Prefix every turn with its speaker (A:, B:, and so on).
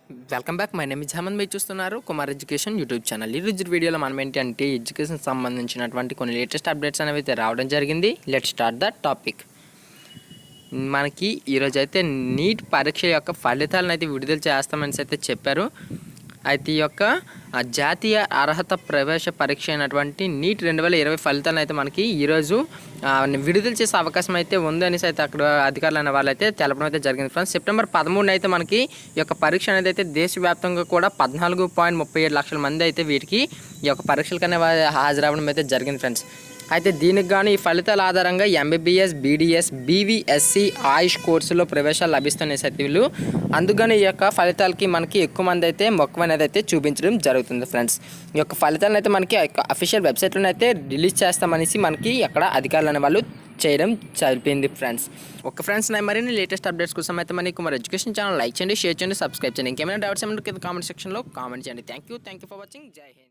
A: Welcome back. My name is Hemanth. మీరు చూస్తున్నారు Kumar education YouTube channel. ఈ రోజు వీడియోలో మనం ఏంటి అంటే ఎడ్యుకేషన్ సంబంధించినటువంటి కొన్ని లేటెస్ట్ అప్డేట్స్ అనేవి అయితే రావడం జరిగింది. Let's start the topic. మనకి ఈరోజు అయితే నీట్ పరీక్ష యొక్క ఫలితాలను అయితే విడుదల చేస్తామని అయితే చెప్పారు. అయితే ఈ యొక్క జాతీయ అర్హత ప్రవేశ పరీక్ష అయినటువంటి నీట్ 2020 ఫలితాలను అయితే మనకి ఈరోజు విడుదల చేసే అవకాశం అయితే ఉందనేసి అయితే అక్కడ అధికారులు అనే వాళ్ళు అయితే తెలపడం అయితే జరిగింది ఫ్రెండ్స్. సెప్టెంబర్ 13 అయితే మనకి ఈ యొక్క పరీక్ష అనేది అయితే దేశవ్యాప్తంగా కూడా 14.37 లక్షల మంది అయితే వీటికి ఈ యొక్క పరీక్షలకనే హాజరవ్వడం అయితే జరిగింది ఫ్రెండ్స్. అయితే దీనికి గాను ఈ ఫలితాల ఆధారంగా ఎంబీబీఎస్, బీడీఎస్, బీవీఎస్సీ, ఆయుష్ కోర్సులో ప్రవేశాలు లభిస్తున్నాయి అయితే వీళ్ళు. అందుకని ఈ యొక్క ఫలితాలకి మనకి ఎక్కువ మంది అయితే మొక్కువ అనేది అయితే చూపించడం జరుగుతుంది ఫ్రెండ్స్. ఈ యొక్క ఫలితాలను అయితే మనకి అఫీషియల్ వెబ్సైట్లో అయితే రిలీజ్ చేస్తామనేసి మనకి అక్కడ అధికారులు అనే వాళ్ళు చేయడం జరిపింది ఫ్రెండ్స్. ఒక ఫ్రెండ్స్ మరిన్ని లేటెస్ట్ అప్డేట్స్ కోసం అయితే మనకి కుమార్ ఎడ్యుకేషన్ ఛానల్ లైక్ చేయండి, షేర్ చేయండి, సబ్స్క్రైబ్ చేయండి. ఇంకేమైనా డౌట్స్ ఏమైనా కింద కామెంట్ సెక్షన్లో కామెంట్ చేయండి. Thank you for watching. జై హింద్.